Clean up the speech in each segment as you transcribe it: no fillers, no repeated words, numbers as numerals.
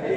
Hi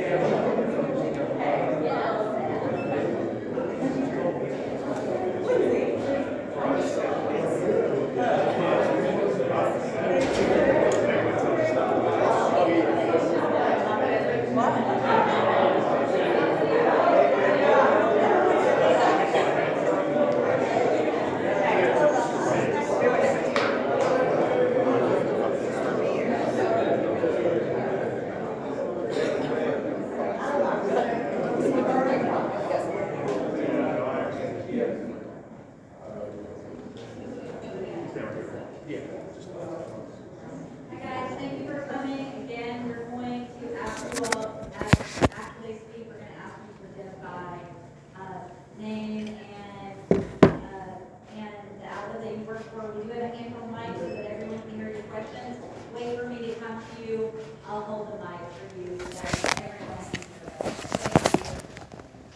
guys, thank you for coming. Again, we're going to ask you all, after they speak, we're going to ask you to identify name and the outlet that you work for. We do have a handheld mic so that everyone can hear your questions. Wait for me to come to you. I'll hold the mic for you so that everyone can hear it. Thank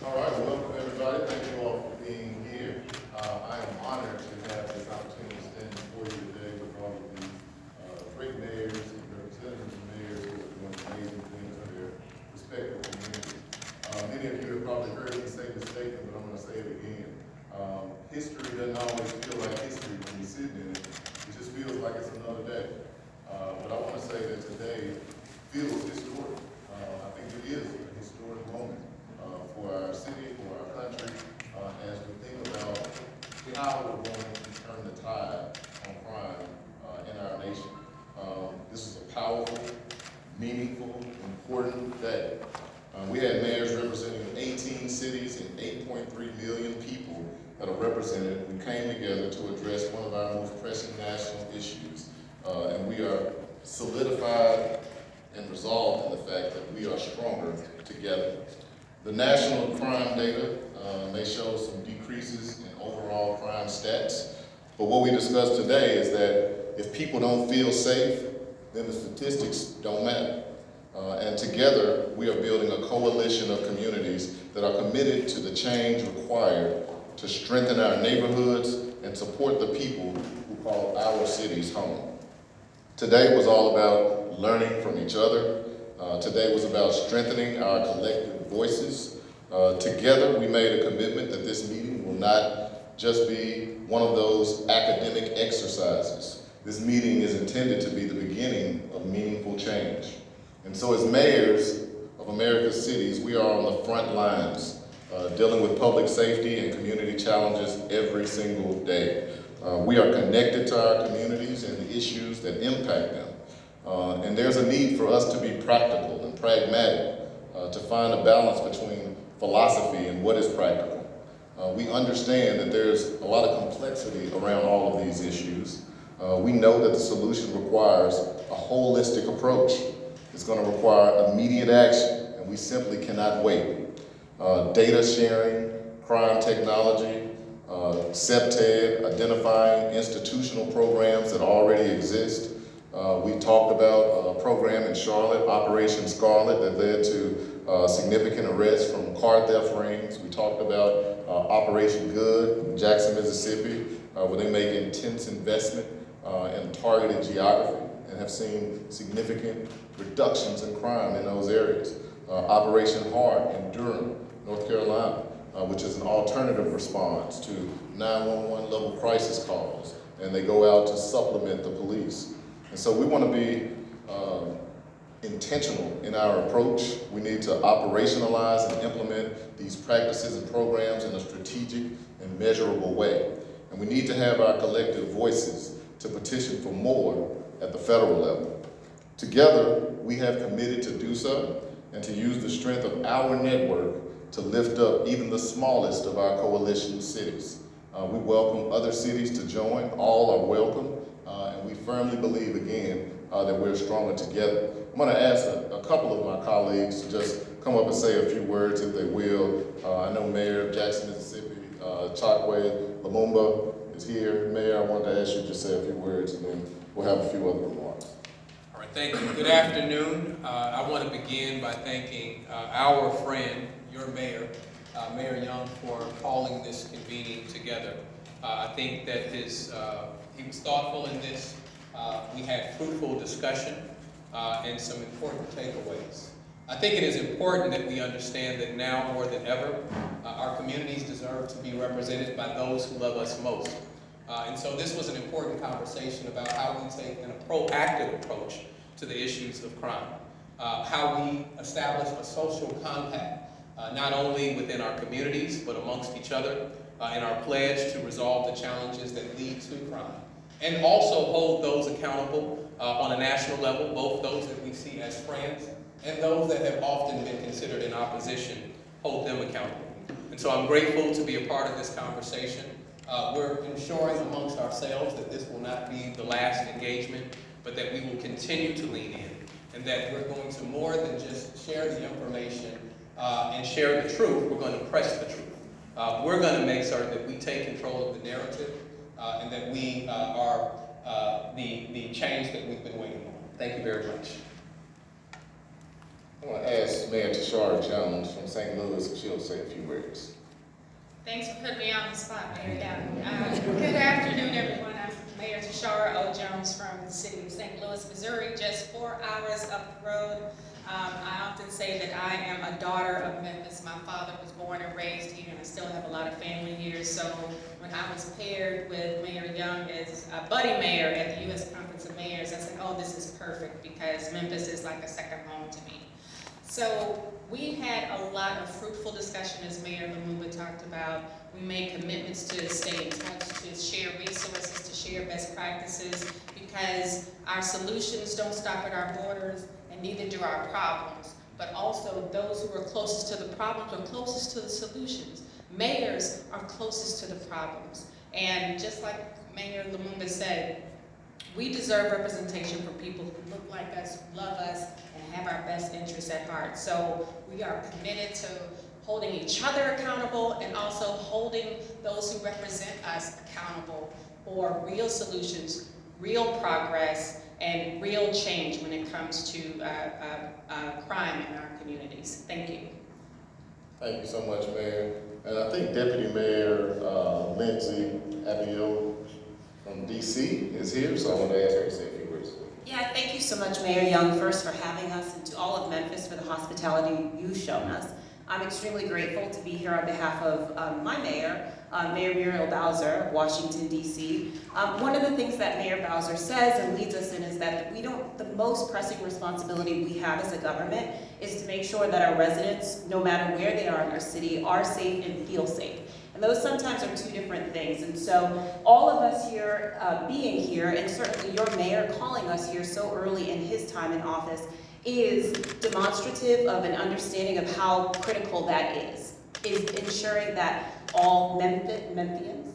you. All right, welcome everybody. Thank you all for being here. I am honored to have this opportunity to stand before you today with all of the great mayors and representatives of mayors who are doing amazing things in their respective communities. Many of you have probably heard me say this statement, but I'm going to say it again. History doesn't always feel like history when you're sitting in it. It just feels like it's another day. But I want to say that today feels historic. I think it is a historic moment for our city, for our country, as we think about how we're going to turn the tide on crime in our nation. This is a powerful, meaningful, important day. We had mayors representing 18 cities and 8.3 million people that are represented. We came together to address one of our most pressing national issues. And we are solidified and resolved in the fact that we are stronger together. The national crime data may show some decreases in overall crime stats, but what we discussed today is that if people don't feel safe, then the statistics don't matter. And together, we are building a coalition of communities that are committed to the change required to strengthen our neighborhoods and support the people who call our cities home. Today was all about learning from each other. Today was about strengthening our collective voices. Together, we made a commitment that this meeting will not just be one of those academic exercises. This meeting is intended to be the beginning of meaningful change. And so as mayors of America's cities, we are on the front lines, dealing with public safety and community challenges every single day. We are connected to our communities and the issues that impact them. And there's a need for us to be practical and pragmatic, to find a balance between philosophy and what is practical. We understand that there's a lot of complexity around all of these issues. We know that the solution requires a holistic approach. It's going to require immediate action, and we simply cannot wait. Data sharing, crime technology, CEPTED, identifying institutional programs that already exist. We talked about a program in Charlotte, Operation Scarlet, that led to significant arrests from car theft rings. We talked about Operation Good in Jackson, Mississippi, where they make intense investment in targeted geography and have seen significant reductions in crime in those areas. Operation Heart in Durham, North Carolina, which is an alternative response to 911 level crisis calls, and they go out to supplement the police. And so we want to be intentional in our approach. We need to operationalize and implement these practices and programs in a strategic and measurable way. And we need to have our collective voices to petition for more at the federal level. Together, we have committed to do so and to use the strength of our network to lift up even the smallest of our coalition cities. We welcome other cities to join. All are welcome, and we firmly believe, again, that we're stronger together. I'm going to ask a couple of my colleagues to just come up and say a few words, if they will. I know Mayor of Jackson, Mississippi, Chokwe Lumumba is here. Mayor, I wanted to ask you to say a few words, and then we'll have a few other remarks. All right, thank you. Good afternoon. I want to begin by thanking our friend, your mayor, Mayor Young, for calling this convening together. I think that he was thoughtful in this. We had fruitful discussion and some important takeaways. I think it is important that we understand that now more than ever, our communities deserve to be represented by those who love us most. And so this was an important conversation about how we take a proactive approach to the issues of crime, how we establish a social compact, not only within our communities, but amongst each other, in our pledge to resolve the challenges that lead to crime, and also hold those accountable on a national level, both those that we see as friends and those that have often been considered in opposition, hold them accountable. And so I'm grateful to be a part of this conversation. We're ensuring amongst ourselves that this will not be the last engagement, but that we will continue to lean in, and that we're going to more than just share the information and share the truth, we're going to press the truth. We're going to make certain that we take control of the narrative and that we are the change that we've been waiting on. Thank you very much. I want to ask Mayor Tashara Jones from St. Louis if she'll say a few words. Thanks for putting me on the spot, Mayor. Good afternoon, everyone. I'm Mayor Tashara O. Jones from the city of St. Louis, Missouri, just 4 hours up the road. I often say that I am a daughter of Memphis. My father was born and raised here, and I still have a lot of family here. So when I was paired with Mayor Young as a buddy mayor at the U.S. Conference of Mayors, I said, oh, this is perfect because Memphis is like a second home to me. So we had a lot of fruitful discussion, as Mayor Lumumba talked about. We made commitments to stay in touch, to share resources, to share best practices, because our solutions don't stop at our borders, and neither do our problems. But also, those who are closest to the problems are closest to the solutions. Mayors are closest to the problems. And just like Mayor Lumumba said, we deserve representation from people who look like us, love us, and have our best interests at heart. So we are committed to holding each other accountable and also holding those who represent us accountable for real solutions, real progress, and real change when it comes to crime in our communities. Thank you. Thank you so much, Mayor. And I think Deputy Mayor Lindsay Abiel from DC is here, so I want to ask her to say a few words. Yeah, thank you so much, Mayor Young, first for having us, and to all of Memphis for the hospitality you've shown us. I'm extremely grateful to be here on behalf of my mayor, Mayor Muriel Bowser of Washington, D.C. One of the things that Mayor Bowser says and leads us in is that the most pressing responsibility we have as a government is to make sure that our residents, no matter where they are in our city, are safe and feel safe. And those sometimes are two different things. And so all of us here being here, and certainly your mayor calling us here so early in his time in office, is demonstrative of an understanding of how critical that is ensuring that all Memphians,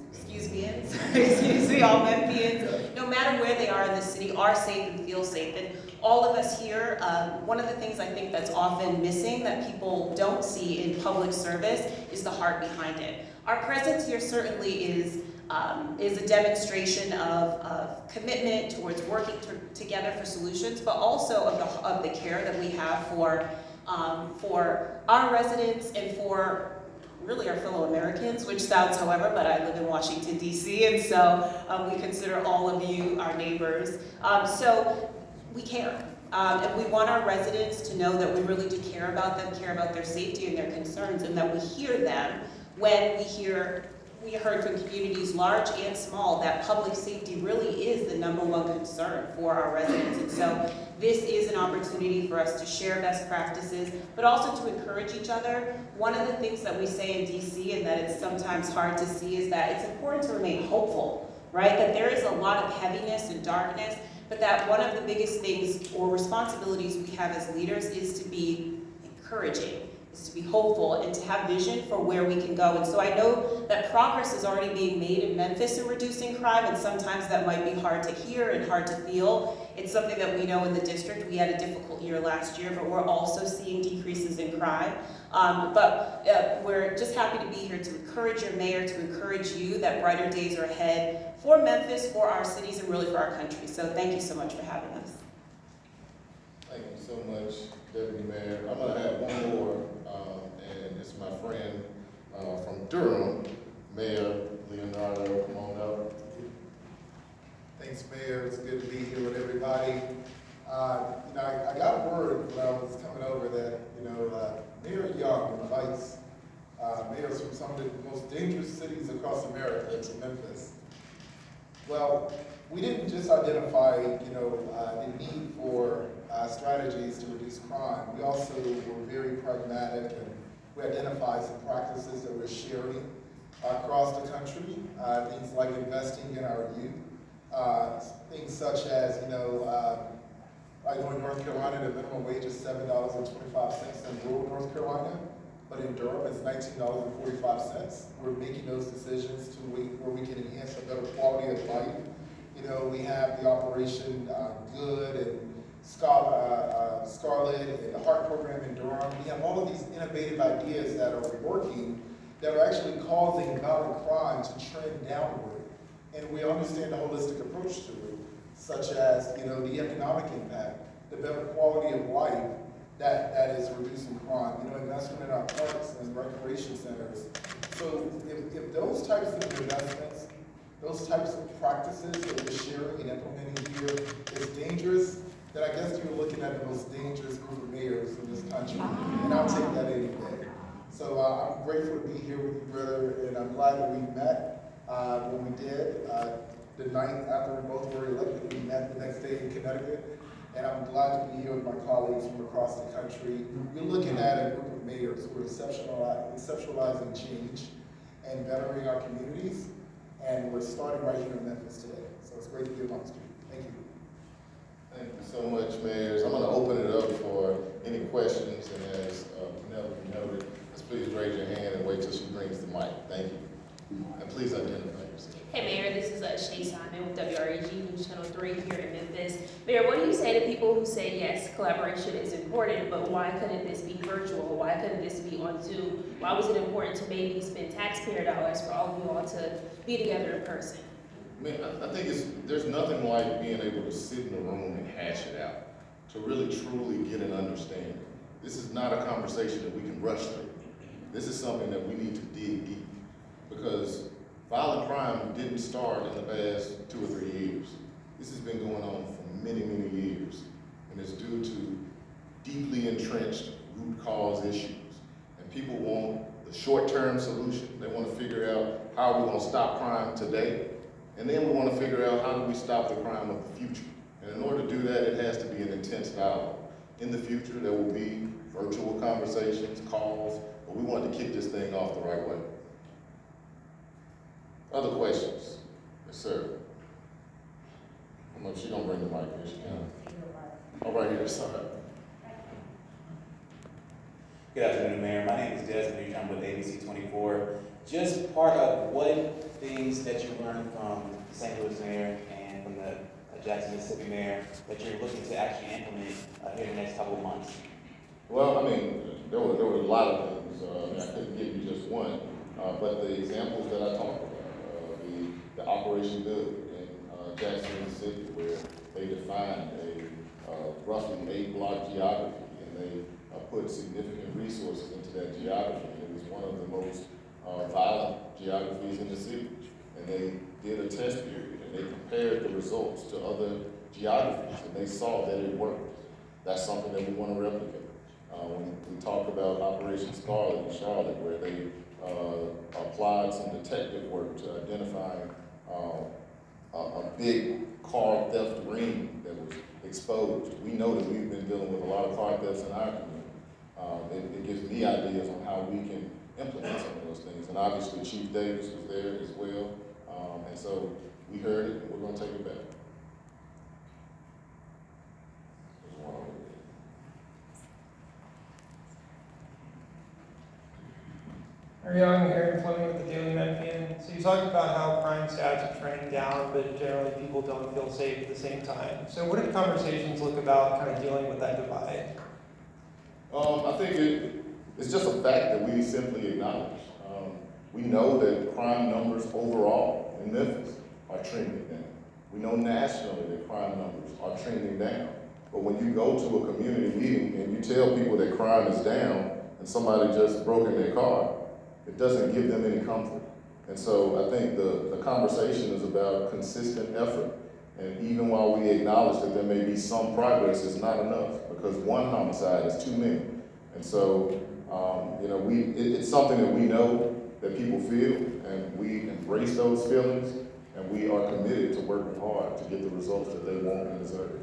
all Memphians, no matter where they are in the city, are safe and feel safe. And all of us here, one of the things I think that's often missing that people don't see in public service is the heart behind it. Our presence here certainly is a demonstration of commitment towards working together for solutions, but also of the care that we have for our residents and for really our fellow Americans, which sounds, however, but I live in Washington, D.C., and so we consider all of you our neighbors. So we care. And we want our residents to know that we really do care about them, care about their safety and their concerns, and that we hear them when we heard from communities large and small that public safety really is the #1 concern for our residents. And so this is an opportunity for us to share best practices, but also to encourage each other. One of the things that we say in DC, and that it's sometimes hard to see, is that it's important to remain hopeful, right? That there is a lot of heaviness and darkness, but that one of the biggest things or responsibilities we have as leaders is to be encouraging, is to be hopeful, and to have vision for where we can go. And so I know that progress is already being made in Memphis in reducing crime, and sometimes that might be hard to hear and hard to feel. It's something that we know in the district. We had a difficult year last year, but we're also seeing decreases in crime. We're just happy to be here to encourage your mayor, to encourage you that brighter days are ahead for Memphis, for our cities, and really for our country. So thank you so much for having us. Thank you so much, Deputy Mayor. I'm going to have one more, and it's my friend from Durham, Mayor Leonardo. Come on up. Thanks, Mayor. It's good to be here with everybody. I got word when I was coming over that dangerous cities across America to Memphis. Well, we didn't just identify, the need for strategies to reduce crime. We also were very pragmatic, and we identified some practices that we're sharing across the country. Things like investing in our youth, things such as, like in North Carolina, the minimum wage is $7.25 in rural North Carolina, but in Durham it's $19.45. We're making those decisions to where we can enhance a better quality of life. We have the Operation Good and Scarlet and the Heart Program in Durham. We have all of these innovative ideas that are working that are actually causing violent crime to trend downward. And we understand the holistic approach to it, such as, the economic impact, the better quality of life that is reducing crime, investment in our parks and recreation centers. So if those types of investments, those types of practices that we're sharing and implementing here is dangerous, then I guess you're looking at the most dangerous group of mayors in this country, and I'll take that any day. So I'm grateful to be here with you, brother, and I'm glad that we met when we did. The night after we both were elected, we met the next day in Connecticut, and I'm glad to be here with my colleagues from across the country. We're looking at a group of mayors who are exceptionalizing change and bettering our communities, and we're starting right here in Memphis today. So it's great to be amongst you. Thank you. Thank you so much, mayors. I'm going to open it up for any questions, and as Penelope noted, please raise your hand and wait till she brings the mic. Thank you. And please identify yourself. Hey Mayor, this is Shay Simon with WREG News Channel 3 here in Memphis. Mayor, what do you say to people who say yes, collaboration is important, but why couldn't this be virtual? Why couldn't this be on Zoom? Why was it important to maybe spend taxpayer dollars for all of you all to be together in person? I think there's nothing like being able to sit in a room and hash it out, to really truly get an understanding. This is not a conversation that we can rush through. This is something that we need to dig deep, because violent crime didn't start in the past 2 or 3 years. This has been going on for many, many years, and it's due to deeply entrenched root cause issues. And people want the short-term solution. They want to figure out how we're going to stop crime today, and then we want to figure out how do we stop the crime of the future. And in order to do that, it has to be an intense dialogue. In the future, there will be virtual conversations, calls, but we want to kick this thing off the right way. Other questions? Yes, sir. I don't know if she's gonna bring the mic here. She can. Oh, right here, sorry. Good afternoon, Mayor. My name is Desmond. I'm with ABC 24. Just part of what things that you learned from the St. Louis Mayor and from the Jackson, Mississippi Mayor that you're looking to actually implement here in the next couple of months? Well, I mean, there were a lot of things. I couldn't give you just one, but the examples that I talked about, the Operation Good in Jackson, Mississippi, where they defined a roughly 8-block geography, and they put significant resources into that geography. It was one of the most violent geographies in the city, and they did a test period, and they compared the results to other geographies, and they saw that it worked. That's something that we want to replicate. When we talk about Operation Scarlet in Charlotte, where they applied some detective work to identify a big car theft ring that was exposed. We know that we've been dealing with a lot of car thefts in our community. It gives me ideas on how we can implement some of those things. And obviously Chief Davis was there as well. And so we heard it, and we're going to take it back. There's one over there. Young, Aaron Fleming with the Daily Memphian. So you talked about how crime stats are trending down, but generally people don't feel safe at the same time. So what do the conversations look about kind of dealing with that divide? I think it's just a fact that we simply acknowledge. We know that crime numbers overall in Memphis are trending down. We know nationally that crime numbers are trending down. But when you go to a community meeting and you tell people that crime is down and somebody just broke in their car, it doesn't give them any comfort. And so I think the conversation is about consistent effort. And even while we acknowledge that there may be some progress, it's not enough, because one homicide is too many. And so, it's something that we know that people feel, and we embrace those feelings, and we are committed to working hard to get the results that they want and deserve.